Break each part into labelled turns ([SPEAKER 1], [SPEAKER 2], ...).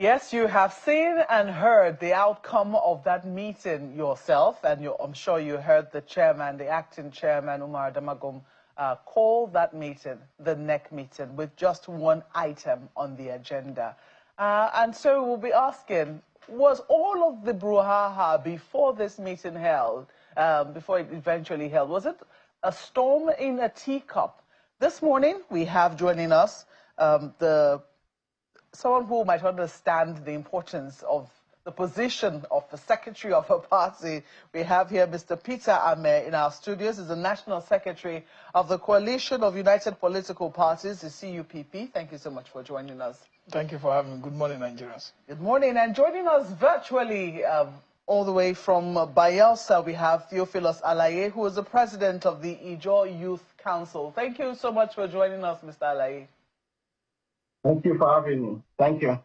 [SPEAKER 1] Yes, you have seen and heard the outcome of that meeting yourself, and I'm sure you heard the chairman, the acting chairman, Umar Damagum, call that meeting the NEC meeting with just one item on the agenda. And so we'll be asking, was all of the brouhaha before this meeting held, before it eventually held, was it a storm in a teacup? This morning, we have joining us someone who might understand the importance of the position of the secretary of a party. We have here Mr. Peter Ameh in our studios. He's the National Secretary of the Coalition of United Political Parties, the CUPP. Thank you so much for joining us.
[SPEAKER 2] Thank you for having me. Good morning, Nigerians.
[SPEAKER 1] Good morning. And joining us virtually all the way from Bayelsa, we have Theophilus Alaye, who is the president of the Ijaw Youth Council. Thank you so much for joining us, Mr. Alaye.
[SPEAKER 3] Thank you for having me. Thank you.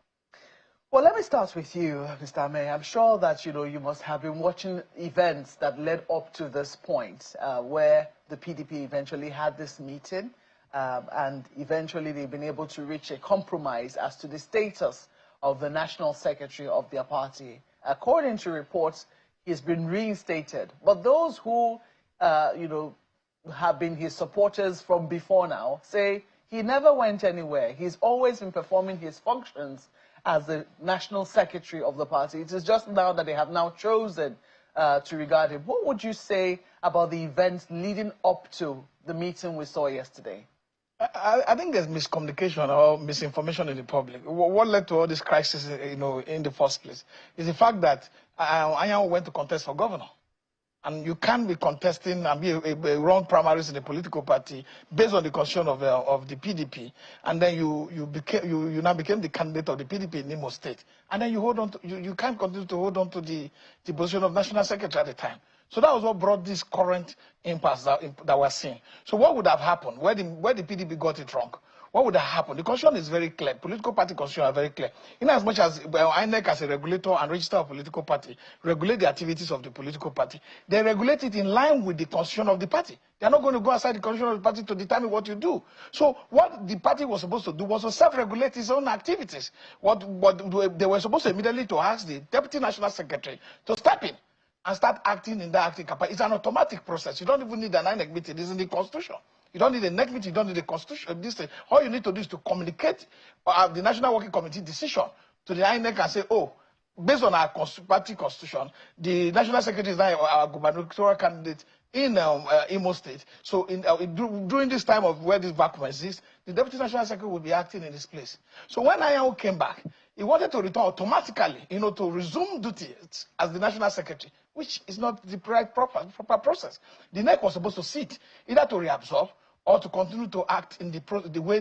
[SPEAKER 1] Well, let me start with you, Mr. Ameh. I'm sure that, you must have been watching events that led up to this point where the PDP eventually had this meeting and eventually they've been able to reach a compromise as to the status of the national secretary of their party. According to reports, he's been reinstated. But those who, have been his supporters from before now say he never went anywhere. He's always been performing his functions as the national secretary of the party. It is just now that they have now chosen to regard him. What would you say about the events leading up to the meeting we saw yesterday?
[SPEAKER 2] I think there's miscommunication or misinformation in the public. What led to all this crisis, in the first place, is the fact that Ijaw went to contest for governor. And you can't be contesting and be run primaries in a political party based on the constitution of the PDP, and then you now became the candidate of the PDP in Imo State, and then you hold on to, you can't continue to hold on to the position of national secretary at the time. So that was what brought this current impasse that we're seeing. So what would have happened? Where the PDP got it wrong? What would have happened? The constitution is very clear. Political party constitution are very clear. In as much as INEC as a regulator and register of political party regulate the activities of the political party, they regulate it in line with the constitution of the party. They're not going to go outside the constitution of the party to determine what you do. So what the party was supposed to do was to self-regulate its own activities. What they were supposed to immediately to ask the deputy national secretary to step in and start acting in that acting capacity. It's an automatic process. You don't even need an INEC meeting. It's in the constitution. You don't need a NEC meeting, you don't need a constitution. All you need to do is to communicate the National Working Committee decision to the INEC and say, oh, based on our party constitution, the National Secretary is now our gubernatorial candidate in Imo State. So during this time of where this vacuum exists, the Deputy National Secretary will be acting in this place. So when Ijaw came back, he wanted to return automatically, to resume duty as the National Secretary, which is not the proper process. The NEC was supposed to sit either to reabsorb or to continue to act in the way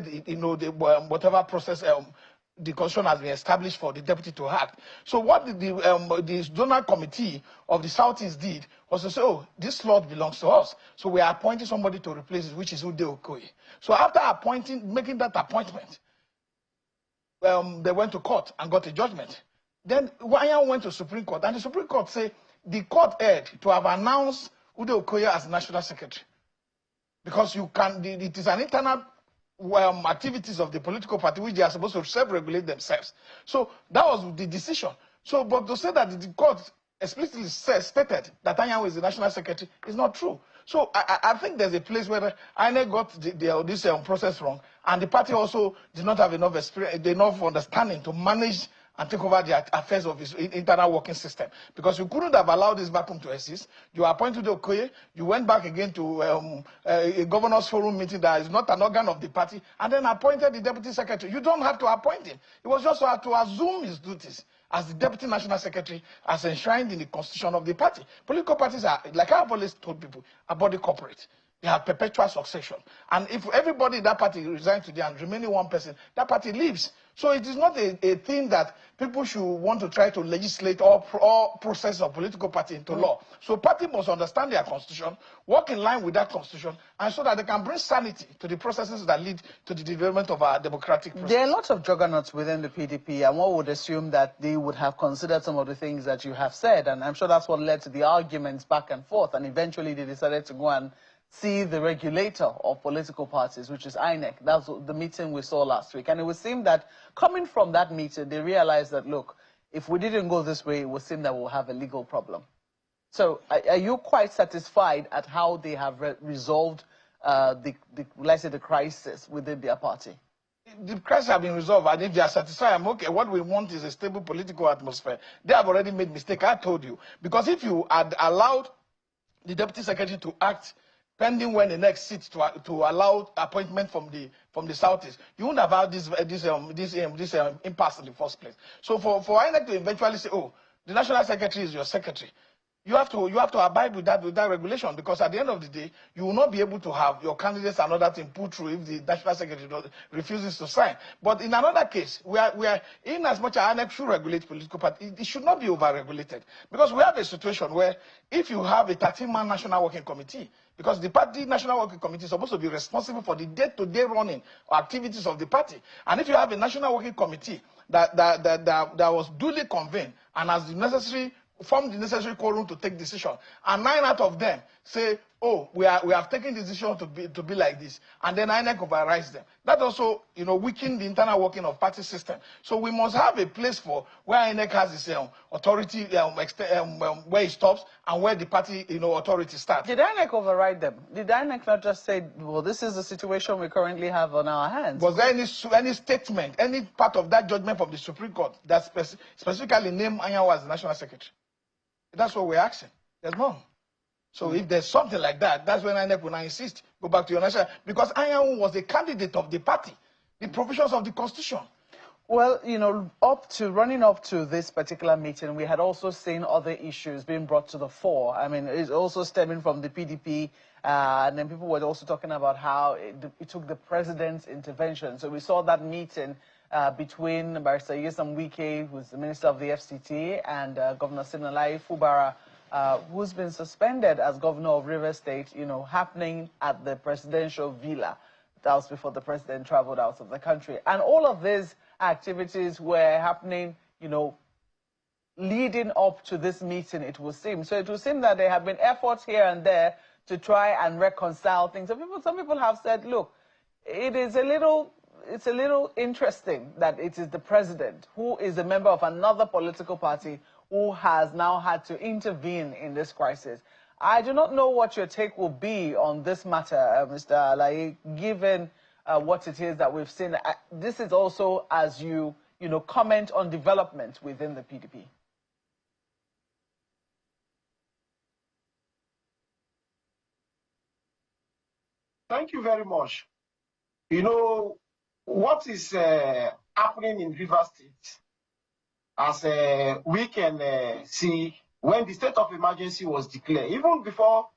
[SPEAKER 2] whatever process the constitution has been established for the deputy to act. So what the zonal committee of the Southeast did was to say, oh, this slot belongs to us. So we are appointing somebody to replace it, which is Ude Okoye. So after making that appointment, they went to court and got a judgment. Then Ijaw went to Supreme Court, and the Supreme Court said the court erred to have announced Ude Okoye as national secretary. Because it is an internal activities of the political party which they are supposed to self-regulate themselves. So that was the decision. So, but to say that the court explicitly stated that Ijaw is the national secretary is not true. So I think there's a place where INEC got this process wrong, and the party also did not have enough experience, enough understanding to manage and take over the affairs of its internal working system. Because you couldn't have allowed this vacuum to exist. You appointed Okoye, you went back again to a governor's forum meeting that is not an organ of the party, and then appointed the deputy secretary. You don't have to appoint him. It was just to assume his duties as the deputy national secretary, as enshrined in the constitution of the party. Political parties are, like I've always told people, a body corporate. They have perpetual succession. And if everybody in that party resigns today and remaining one person, that party leaves. So it is not a thing that people should want to try to legislate all process of political party into law. So party must understand their constitution, work in line with that constitution, and so that they can bring sanity to the processes that lead to the development of our democratic process.
[SPEAKER 1] There are lots of juggernauts within the PDP, and one would assume that they would have considered some of the things that you have said, and I'm sure that's what led to the arguments back and forth, and eventually they decided to go and see the regulator of political parties, which is INEC. That's the meeting we saw last week. And it would seem that coming from that meeting, they realized that, look, if we didn't go this way, it would seem that we'll have a legal problem. So are you quite satisfied at how they have resolved let's say, the crisis within their party?
[SPEAKER 2] The crisis have been resolved, and if they are satisfied, I'm okay. What we want is a stable political atmosphere. They have already made mistake, I told you. Because if you had allowed the deputy secretary to act pending when the next seat to allow appointment from the southeast, you wouldn't have had this impasse in the first place. So for INEC to eventually say, oh, the national secretary is your secretary, you have to abide with that regulation, because at the end of the day, you will not be able to have your candidates and other thing put through if the national secretary refuses to sign. But in another case, we are in as much as INEC should regulate political parties, it should not be over-regulated, because we have a situation where if you have a 13-man national working committee, because the party national working committee is supposed to be responsible for the day-to-day running or activities of the party, and if you have a national working committee that was duly convened and has form the necessary quorum to take decision, and 9 out of them say, oh, we have taken the decision to be like this, and then INEC overrides them. That also, weaken the internal working of party system. So we must have a place for where INEC has its authority, where it stops, and where the party, authority starts.
[SPEAKER 1] Did INEC override them? Did INEC not just say, well, this is the situation we currently have on our hands?
[SPEAKER 2] Was there any statement, any part of that judgment from the Supreme Court that specifically named Ijaw as the national secretary? That's what we're asking. There's none. So if there's something like that, that's when INEC will now insist, go back to your national, because Ijaw was a candidate of the party, the provisions of the Constitution.
[SPEAKER 1] Well, running up to this particular meeting, we had also seen other issues being brought to the fore. I mean, it's also stemming from the PDP, and then people were also talking about how it took the president's intervention. So we saw that meeting between Barrister Nyesom Wike, who's the Minister of the FCT, and Governor Siminalayi Fubara, who's been suspended as Governor of Rivers State, happening at the presidential villa. That was before the president traveled out of the country. And all of these activities were happening, leading up to this meeting, it would seem. So it would seem that there have been efforts here and there to try and reconcile things. Some people have said, look, it's a little interesting that it is the president, who is a member of another political party, who has now had to intervene in this crisis. I do not know what your take will be on this matter, Mr. Alayi, given what it is that we've seen. This is also as you comment on development within the PDP.
[SPEAKER 3] Thank you very much. What is happening in Rivers State, as we can see, when the state of emergency was declared, even before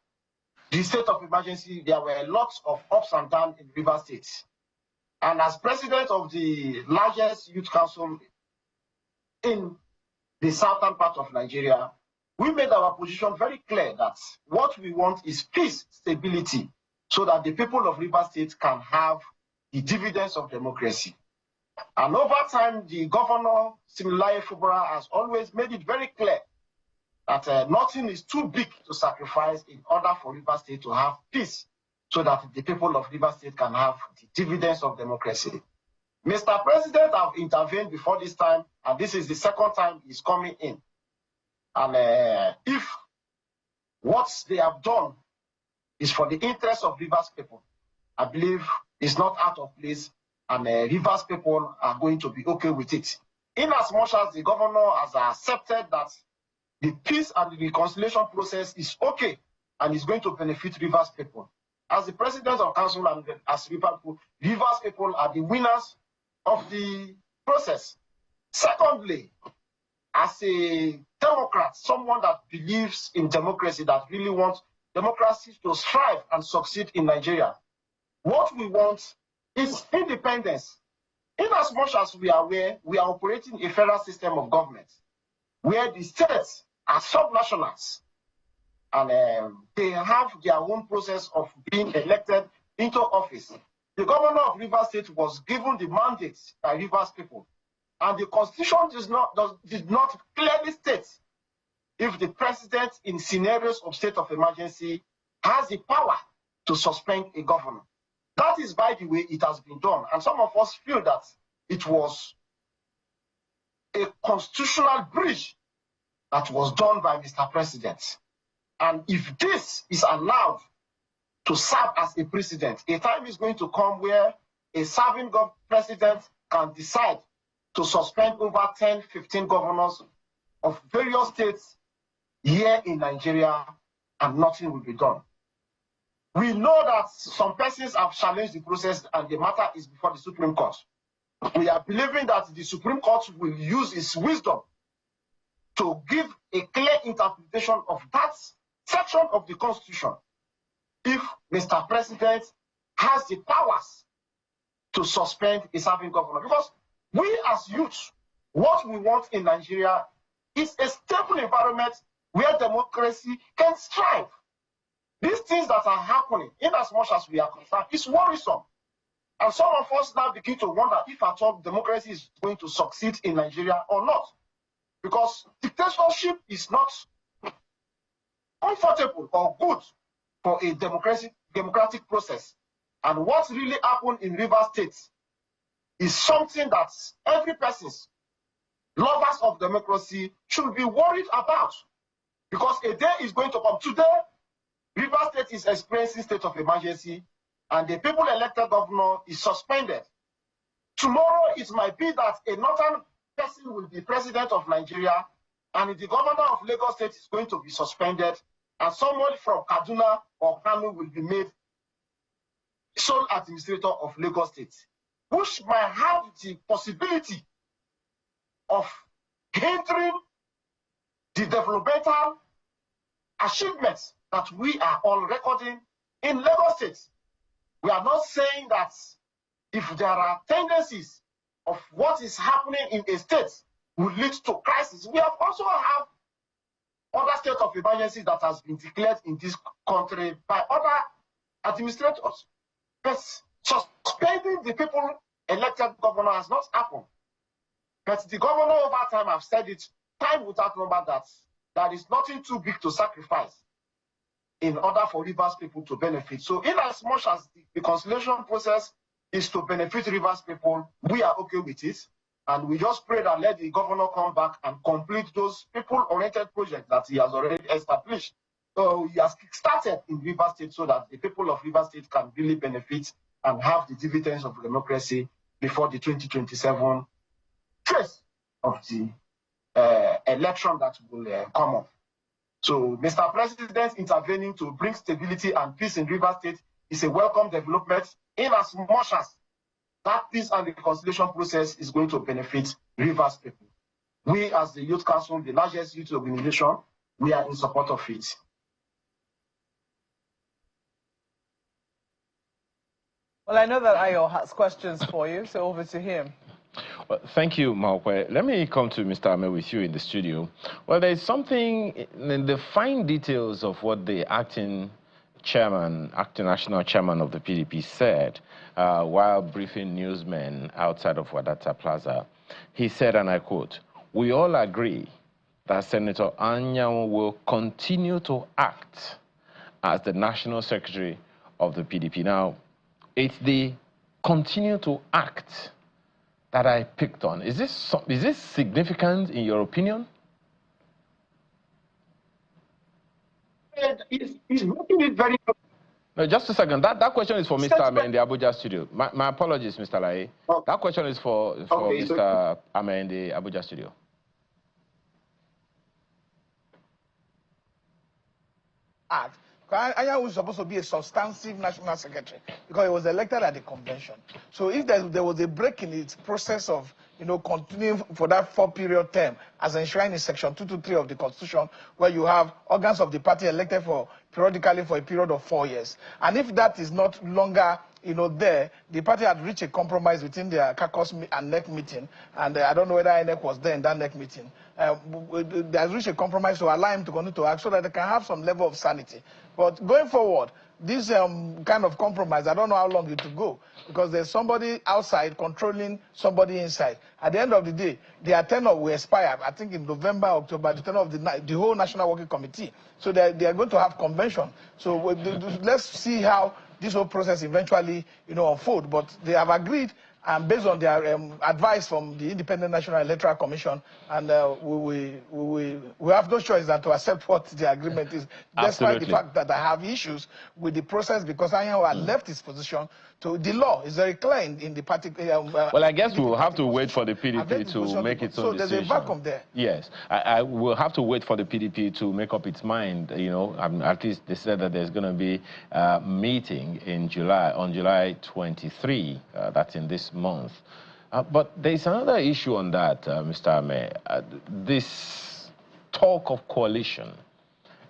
[SPEAKER 3] the state of emergency, there were lots of ups and downs in Rivers State. And as president of the largest youth council in the southern part of Nigeria, we made our position very clear that what we want is peace, stability, so that the people of Rivers State can have the dividends of democracy. And over time, the governor, Siminalayi Fubara, has always made it very clear that nothing is too big to sacrifice in order for Rivers State to have peace, so that the people of Rivers State can have the dividends of democracy. Mr. President have intervened before this time, and this is the second time he's coming in. And if what they have done is for the interest of Rivers people, I believe it's not out of place, and Rivers people are going to be okay with it. In as much as the governor has accepted that the peace and the reconciliation process is okay and is going to benefit Rivers people. As the president of council and as Rivers people are the winners of the process. Secondly, as a Democrat, someone that believes in democracy, that really wants democracy to thrive and succeed in Nigeria, what we want is independence. In as much as we are aware, we are operating a federal system of government where the states are sub-nationals, and they have their own process of being elected into office. The governor of Rivers State was given the mandate by Rivers people, and the Constitution did not clearly state if the president in scenarios of state of emergency has the power to suspend a governor. That is, by the way, it has been done. And some of us feel that it was a constitutional breach that was done by Mr. President. And if this is allowed to serve as a precedent, a time is going to come where a serving president can decide to suspend over 10, 15 governors of various states here in Nigeria, and nothing will be done. We know that some persons have challenged the process and the matter is before the Supreme Court. We are believing that the Supreme Court will use its wisdom to give a clear interpretation of that section of the Constitution if Mr. President has the powers to suspend a serving governor. Because we as youth, what we want in Nigeria is a stable environment where democracy can strive. These things that are happening, in as much as we are concerned, is worrisome. And some of us now begin to wonder if at all democracy is going to succeed in Nigeria or not. Because dictatorship is not comfortable or good for a democratic process. And what really happened in Rivers State is something that every person, lovers of democracy, should be worried about. Because a day is going to come. Today, Rivers State is experiencing state of emergency, and the people elected governor is suspended. Tomorrow, it might be that a northern person will be president of Nigeria, and the governor of Lagos State is going to be suspended, and someone from Kaduna or Kano will be made sole administrator of Lagos State, which might have the possibility of hindering the developmental achievements that we are all recording in Lagos State. We are not saying that if there are tendencies of what is happening in a state will lead to crisis. We have also have other state of emergency that has been declared in this country by other administrators. But suspending the people elected governor has not happened. But the governor over time have said it time without number that there is nothing too big to sacrifice in order for Rivers people to benefit. So in as much as the conciliation process is to benefit Rivers people, we are okay with it. And we just pray that let the governor come back and complete those people-oriented projects that he has already established. So he has started in Rivers State so that the people of Rivers State can really benefit and have the dividends of democracy before the 2027 phase of the election that will come up. So Mr. President intervening to bring stability and peace in Rivers State is a welcome development in as much as that peace and reconciliation process is going to benefit Rivers people. We as the Youth Council, the largest youth organization, we are in support of it.
[SPEAKER 1] Well, I know that Ijaw has questions for you, so over to him.
[SPEAKER 4] Well, thank you, Maokwe. Let me come to Mr. Ameh with you in the studio. Well, there's something in the fine details of what the acting national chairman of the PDP said while briefing newsmen outside of Wadata Plaza. He said, and I quote, "We all agree that Senator Ijaw will continue to act as the national secretary of the PDP." Now, it's the continue to act that I picked on. Is this significant in your opinion?
[SPEAKER 3] He's making it very clear.
[SPEAKER 4] No, just a second. That question is for Mr. Ameh in the Abuja studio. My apologies, Mr. Lai. Oh. That question is for okay, Mr. Ameh in the Abuja studio.
[SPEAKER 2] Ijaw was supposed to be a substantive national secretary because he was elected at the convention. So if there was a break in its process of, continuing for that 4-period term as enshrined in Section 223 of the Constitution, where you have organs of the party elected periodically for a period of 4 years. And if that is not longer, there, the party had reached a compromise within their caucus and NEC meeting, and I don't know whether INEC was there in that NEC meeting. They have reached a compromise to allow him to continue to act so that they can have some level of sanity. But going forward, this kind of compromise, I don't know how long it will go, because there's somebody outside controlling somebody inside. At the end of the day, their tenure will expire, I think in November, October, the tenure of the whole National Working Committee. So they are going to have convention. So let's see how this whole process eventually, unfold. But they have agreed, and based on their advice from the Independent National Electoral Commission, and we have no choice than to accept what the agreement is, despite the fact that I have issues with the process, because Ijaw had left his position. To the law is very clear in the party.
[SPEAKER 4] Well, I guess we'll have to wait for the PDP to make its own decision.
[SPEAKER 2] So there's a vacuum there.
[SPEAKER 4] Yes, I will have to wait for the PDP to make up its mind. At least they said that there's going to be a meeting in July, on July 23. That's in this month. But there's another issue on that, Mr. Ameh. This talk of coalition.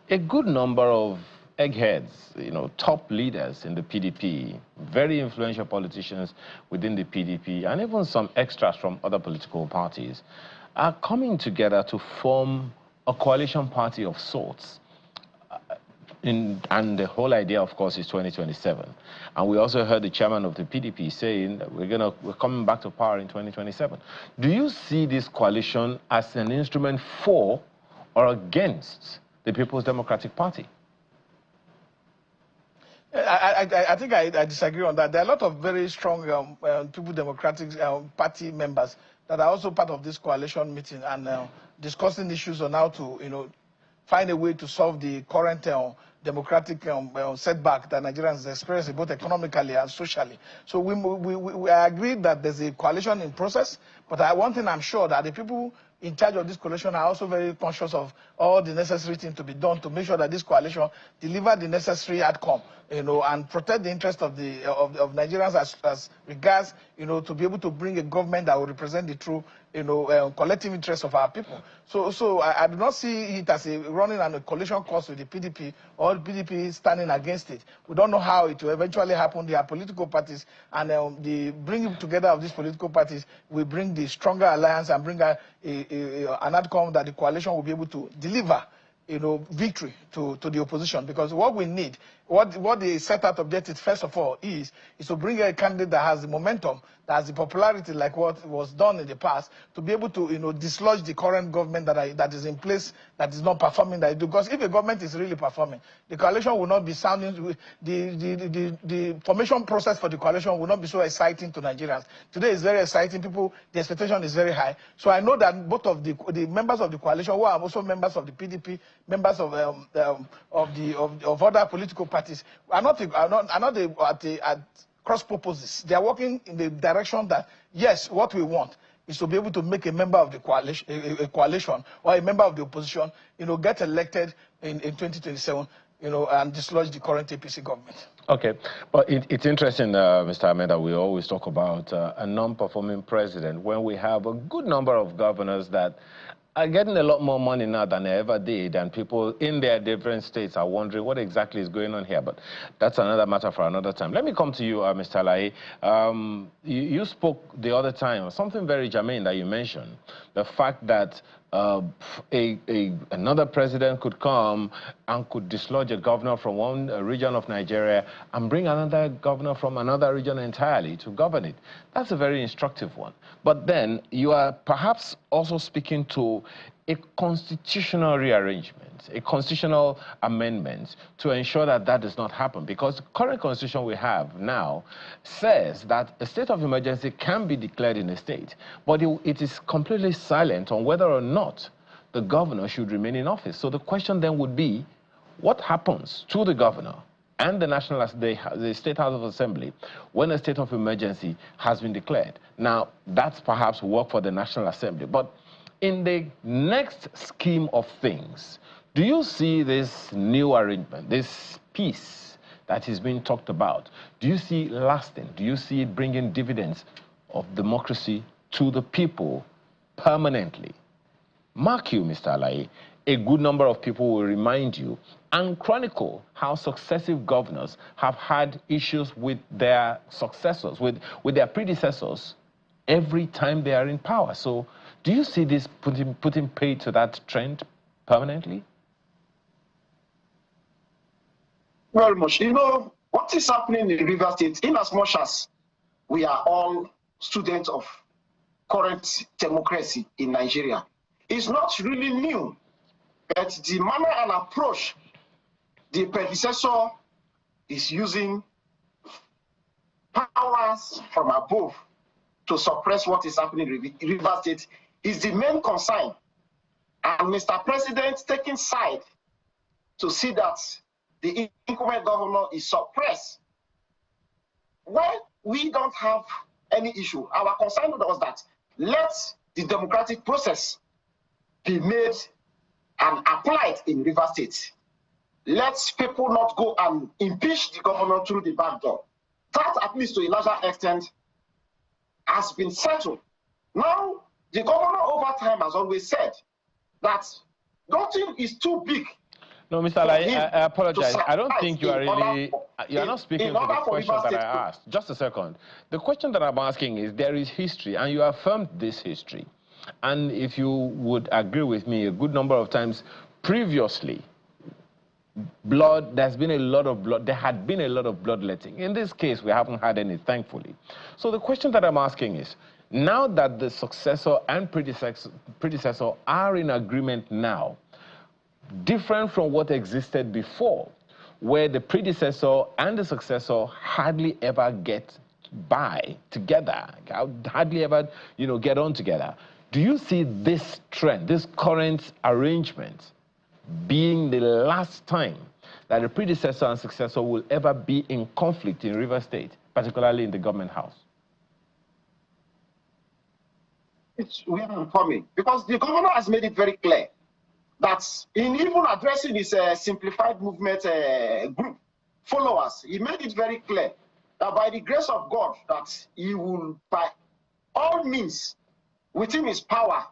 [SPEAKER 4] A good number of eggheads, top leaders in the PDP, very influential politicians within the PDP, and even some extras from other political parties, are coming together to form a coalition party of sorts. And the whole idea, of course, is 2027. And we also heard the chairman of the PDP saying that we're coming back to power in 2027. Do you see this coalition as an instrument for or against the People's Democratic Party?
[SPEAKER 2] I think I disagree on that. There are a lot of very strong People's Democratic Party members that are also part of this coalition meeting and discussing issues on how to, find a way to solve the current democratic setback that Nigerians are experiencing, both economically and socially. So we agree that there's a coalition in process, but one thing I'm sure that the people in charge of this coalition are also very conscious of all the necessary things to be done to make sure that this coalition deliver the necessary outcome, and protect the interest of Nigerians as regards, to be able to bring a government that will represent the true, collective interest of our people. So I do not see it as running on a coalition course with the PDP or the PDP standing against it. We don't know how it will eventually happen. There are political parties, and the bringing together of these political parties will bring the stronger alliance and bring an outcome that the coalition will be able to deliver, victory to the opposition. Because what we need, what the set out objective first of all is to bring a candidate that has the momentum, that has the popularity like what was done in the past, to be able to dislodge the current government that is in place, that is not performing. Because if a government is really performing, the coalition will not be sounding, the formation process for the coalition will not be so exciting to Nigerians. Today is very exciting. People, the expectation is very high. So I know that both of the members of the coalition, who are also members of the PDP, members of other political parties, are not at cross purposes. They are working in the direction that, yes, what we want is to be able to make a member of the coalition, a coalition or a member of the opposition, get elected in 2027, and dislodge the current APC government.
[SPEAKER 4] Okay, but it's interesting, Mr. Ameh, that we always talk about a non-performing president when we have a good number of governors that are getting a lot more money now than they ever did, and people in their different states are wondering what exactly is going on here. But that's another matter for another time. Let me come to you, Mr. Lai. You spoke the other time, something very germane that you mentioned, the fact that another president could come and could dislodge a governor from one region of Nigeria and bring another governor from another region entirely to govern it. That's a very instructive one. But then you are perhaps also speaking to a constitutional rearrangement, a constitutional amendment to ensure that that does not happen. Because the current constitution we have now says that a state of emergency can be declared in a state, but it is completely silent on whether or not the governor should remain in office. So the question then would be, what happens to the governor and the State House of Assembly when a state of emergency has been declared? Now, that's perhaps work for the National Assembly. But in the next scheme of things, do you see this new arrangement, this peace that is being talked about, do you see it lasting? Do you see it bringing dividends of democracy to the people permanently? Mark you, Mr. Alaye, a good number of people will remind you and chronicle how successive governors have had issues with their successors, with their predecessors, every time they are in power. So do you see this putting paid to that trend permanently?
[SPEAKER 3] Very much. You know, what is happening in River State, in as much as we are all students of current democracy in Nigeria, is not really new. But the manner and approach the predecessor is using powers from above to suppress what is happening in River State is the main concern. And Mr. President taking side to see that the incumbent governor is suppressed. When we don't have any issue, our concern was that let the democratic process be made and applied in River State. Let people not go and impeach the governor through the back door. That, at least to a larger extent, has been settled. Now, the governor over time has always said that nothing is too big.
[SPEAKER 4] No, Mr. Lai, I apologize. I don't think you are really, you are not speaking to the question that I asked. Just a second. The question that I'm asking is, there is history, and you affirmed this history. And if you would agree with me, a good number of times previously, there's been a lot of blood, there had been a lot of bloodletting. In this case, we haven't had any, thankfully. So the question that I'm asking is, now that the successor and predecessor are in agreement now, different from what existed before, where the predecessor and the successor hardly ever get by together, hardly ever, get on together. Do you see this trend, this current arrangement, being the last time that the predecessor and successor will ever be in conflict in River State, particularly in the government house?
[SPEAKER 3] We are coming, because the governor has made it very clear that in even addressing his simplified movement group followers, he made it very clear that by the grace of God, that he will, by all means, within his power,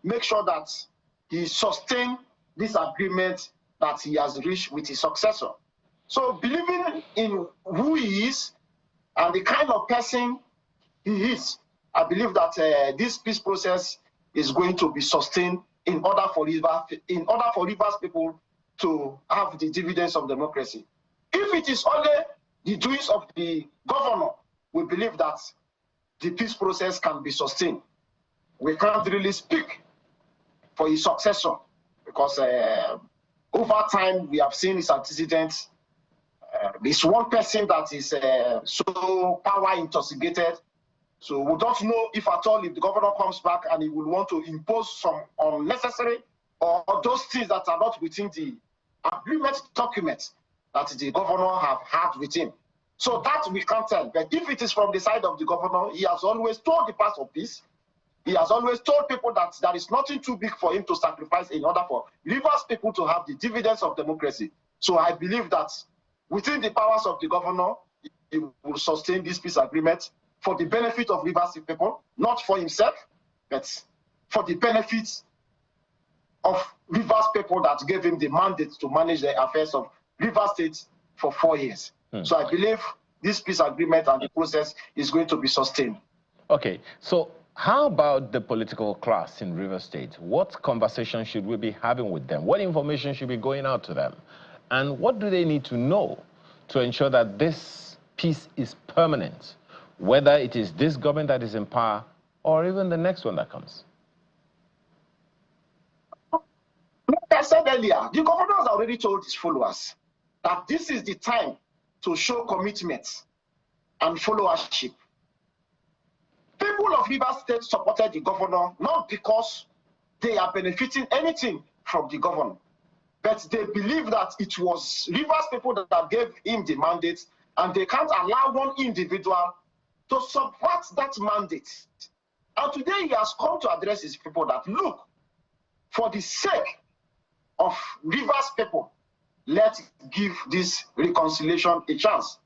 [SPEAKER 3] make sure that he sustain this agreement that he has reached with his successor. So believing in who he is and the kind of person he is, I believe that this peace process is going to be sustained in order for Rivers people to have the dividends of democracy. If it is only the doings of the governor, we believe that the peace process can be sustained. We can't really speak for his successor, because over time we have seen his antecedents. It's one person that is so power intoxicated. So we don't know if at all if the governor comes back and he will want to impose some unnecessary or those things that are not within the agreement documents that the governor have had with him. So that we can't tell. But if it is from the side of the governor, he has always told the path of peace. He has always told people that there is nothing too big for him to sacrifice in order for Rivers people to have the dividends of democracy. So I believe that within the powers of the governor, he will sustain this peace agreement for the benefit of Rivers people, not for himself, but for the benefit of Rivers people that gave him the mandate to manage the affairs of Rivers State for 4 years. So I believe this peace agreement and the process is going to be sustained.
[SPEAKER 4] Okay, so how about the political class in River State? What conversation should we be having with them? What information should be going out to them? And what do they need to know to ensure that this peace is permanent, whether it is this government that is in power or even the next one that comes?
[SPEAKER 3] Like I said earlier, the governor has already told his followers that this is the time to show commitment and followership. People of Rivers State supported the governor not because they are benefiting anything from the governor, but they believe that it was Rivers people that gave him the mandate, and they can't allow one individual to subvert that mandate. And today he has come to address his people that, look, for the sake of Rivers people, let's give this reconciliation a chance.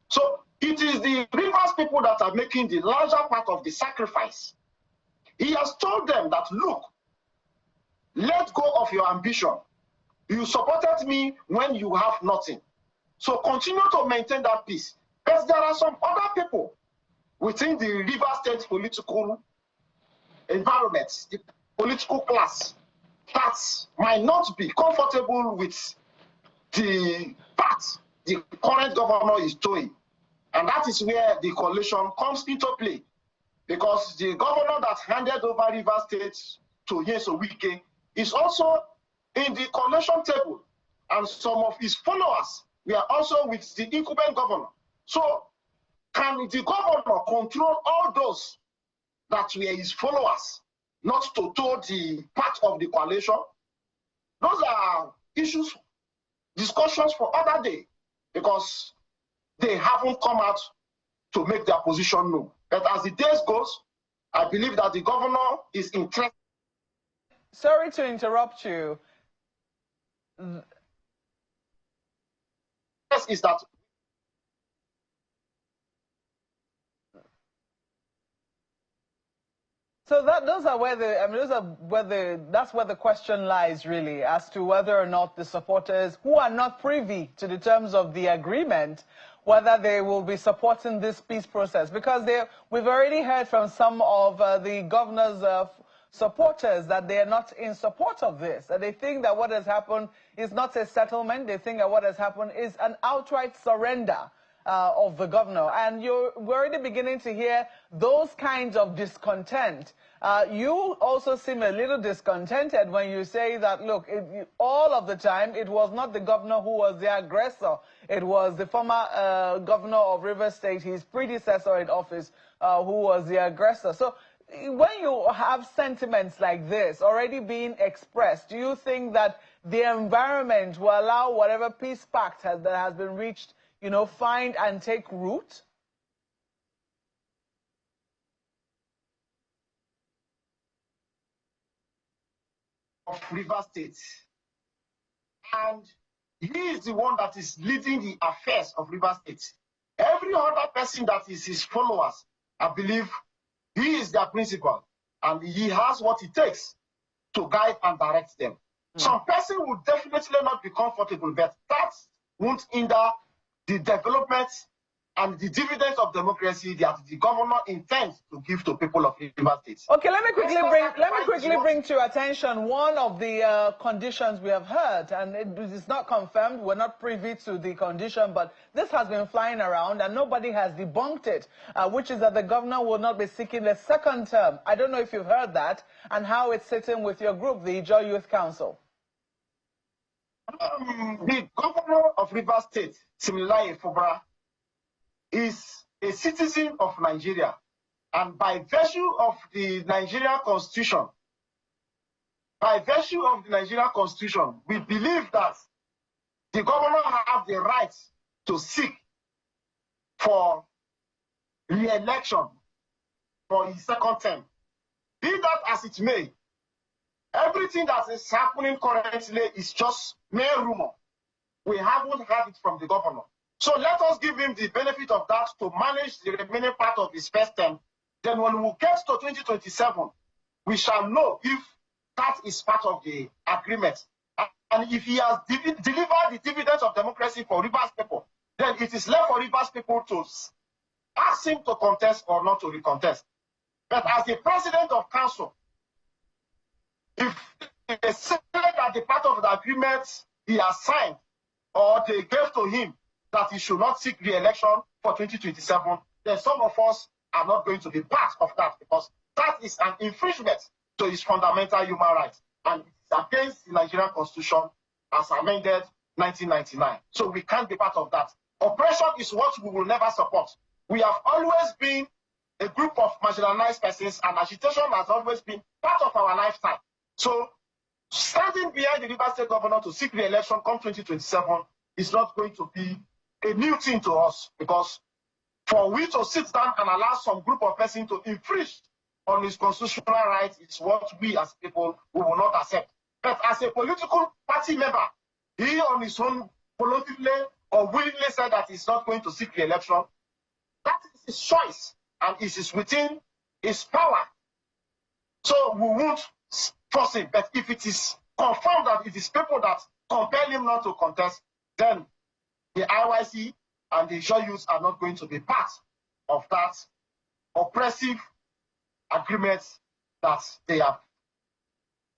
[SPEAKER 3] So it is the Rivers people that are making the larger part of the sacrifice. He has told them that, look, let go of your ambition. You supported me when you have nothing. So continue to maintain that peace. Because there are some other people within the Rivers State political environment, the political class, that might not be comfortable with the path the current governor is doing. And that is where the coalition comes into play. Because the governor that handed over Rivers State to Nyesom Wike is also in the coalition table. And some of his followers were also with the incumbent governor. So can the governor control all those that were his followers, not to toe the part of the coalition? Those are issues, discussions for other day, because they haven't come out to make their position known. But as the days goes, I believe that the governor is interested.
[SPEAKER 1] Sorry to interrupt you.
[SPEAKER 3] Is that
[SPEAKER 1] so those are where that's where the question lies, really, as to whether or not the supporters who are not privy to the terms of the agreement, whether they will be supporting this peace process, because we've already heard from some of the governor's supporters that they are not in support of this, that they think that what has happened is not a settlement. They think that what has happened is an outright surrender of the governor. And we're already beginning to hear those kinds of discontent. You also seem a little discontented when you say that, look, all of the time, it was not the governor who was the aggressor. It was the former governor of Rivers State, his predecessor in office, who was the aggressor. So when you have sentiments like this already being expressed, do you think that the environment will allow whatever peace pact that has been reached, find and take root?
[SPEAKER 3] Of Rivers State. And he is the one that is leading the affairs of Rivers State. Every other person that is his followers, I believe he is their principal, and he has what it takes to guide and direct them. Some person will definitely not be comfortable, but that won't hinder the development and the dividends of democracy that the governor intends to give to people of Rivers State.
[SPEAKER 1] Okay, let me quickly bring to your attention one of the conditions we have heard, and it is not confirmed. We're not privy to the condition, but this has been flying around and nobody has debunked it, which is that the governor will not be seeking a second term. I don't know if you've heard that and how it's sitting with your group, the Ijaw Youth Council.
[SPEAKER 3] The governor of Rivers State, Similaye Fubara, is a citizen of Nigeria, and by virtue of the Nigerian Constitution, we believe that the governor has the right to seek for re-election for his second term. Be that as it may, everything that is happening currently is just mere rumor. We haven't heard it from the governor. So let us give him the benefit of that to manage the remaining part of his first term. Then when we get to 2027, we shall know if that is part of the agreement. And if he has delivered the dividends of democracy for Rivers people, then it is left for Rivers people to ask him to contest or not to recontest. But as the president of council, if they say that the part of the agreement he has signed or they gave to him that he should not seek re-election for 2027, then some of us are not going to be part of that, because that is an infringement to his fundamental human rights, and it's against the Nigerian Constitution as amended 1999. So we can't be part of that. Oppression is what we will never support. We have always been a group of marginalized persons, and agitation has always been part of our lifetime. So standing behind the Rivers State governor to seek re-election come 2027 is not going to be a new thing to us, because for we to sit down and allow some group of persons to infringe on his constitutional rights is what we as people we will not accept. But as a political party member, he on his own voluntarily or willingly said that he's not going to seek re-election. That is his choice, and it is within his power. So we won't force him. But if it is confirmed that it is people that compel him not to contest, then the IYC and the Ijaw youths are not going to be part of that oppressive agreement that they have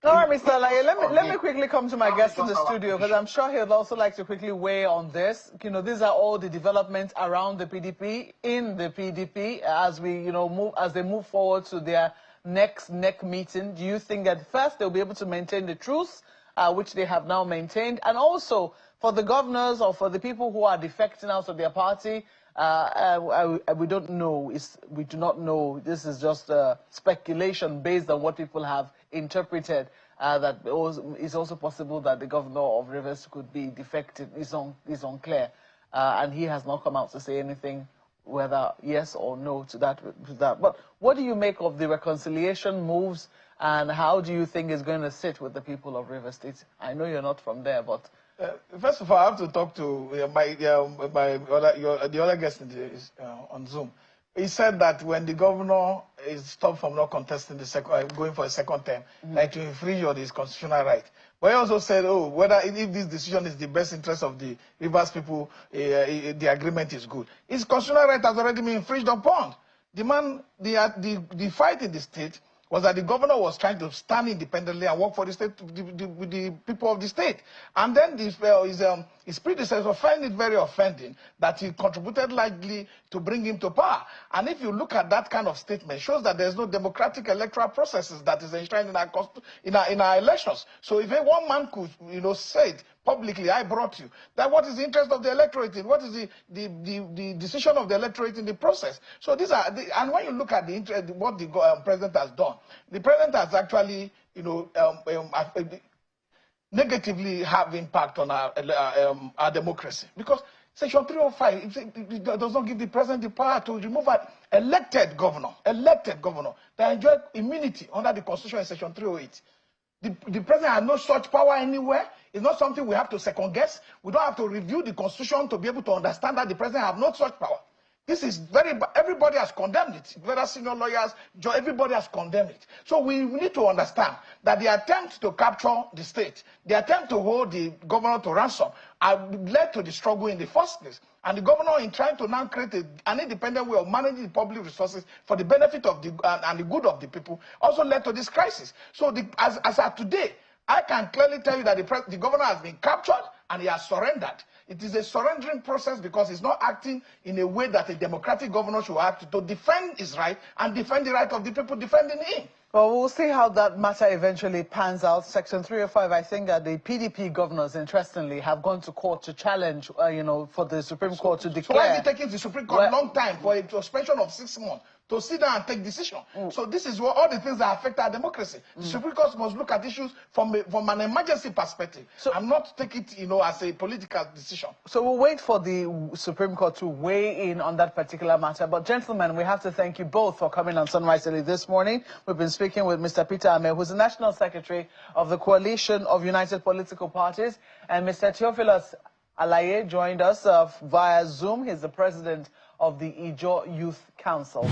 [SPEAKER 1] All right, Mr. Alaye, let me quickly come to my guest in the studio, because I'm sure he'd also like to quickly weigh on this. You know, these are all the developments around the PDP, in the PDP, as we, you know, as they move forward to their next NEC meeting. Do you think that first they'll be able to maintain the truce, which they have now maintained, and also for the governors or for the people who are defecting out of their party? We don't know. We do not know. This is just speculation based on what people have interpreted. That it's also possible that the governor of Rivers could be defected. Is unclear, and he has not come out to say anything, whether yes or no to that. But what do you make of the reconciliation moves, and how do you think it's going to sit with the people of Rivers State? I know you're not from there, but.
[SPEAKER 2] First of all, I have to talk to the other guest on Zoom. He said that when the governor is stopped from not contesting the going for a second term, like to infringe on his constitutional right. But he also said, oh, whether if this decision is the best interest of the Rivers people, the agreement is good. His constitutional right has already been infringed upon. The fight in the state was that the governor was trying to stand independently and work for the state with the people of the state. And then his predecessor found it very offending that he contributed largely to bring him to power. And if you look at that kind of statement, it shows that there's no democratic electoral processes that is enshrined in our elections. So if one man could, you know, say it publicly, I brought you, then what is the interest of the electorate in? What is the decision of the electorate in the process? So these are, and when you look at what the president has done, the president has actually, you know, negatively have impact on our democracy, because Section 305 it does not give the president the power to remove an elected governor that enjoy immunity under the Constitution in Section 308. The president has no such power anywhere. It's not something we have to second guess. We don't have to review the Constitution to be able to understand that the president has no such power. This is everybody has condemned it. Whether senior lawyers, everybody has condemned it. So we need to understand that the attempt to capture the state, the attempt to hold the governor to ransom, led to the struggle in the first place. And the governor, in trying to now create an independent way of managing the public resources for the benefit of and the good of the people, also led to this crisis. So as of today, I can clearly tell you that the governor has been captured and he has surrendered. It is a surrendering process because he's not acting in a way that a democratic governor should act to defend his right and defend the right of the people defending him.
[SPEAKER 1] Well, we'll see how that matter eventually pans out. Section 305, I think that the PDP governors, interestingly, have gone to court to challenge, you know, for the Supreme Court to declare. So
[SPEAKER 2] why is it taking the Supreme Court a long time for a suspension of 6 months to sit down and take decision? So this is what all the things that affect our democracy. The Supreme Court must look at issues from an emergency perspective and not take it, you know, as a political decision.
[SPEAKER 1] So we'll wait for the Supreme Court to weigh in on that particular matter. But gentlemen, we have to thank you both for coming on Sunrise Daily this morning. We've been speaking with Mr. Peter Ameh, who's the National Secretary of the Coalition of United Political Parties, and Mr. Theophilus Alaye joined us via Zoom. He's the President of the Ijaw Youth Council.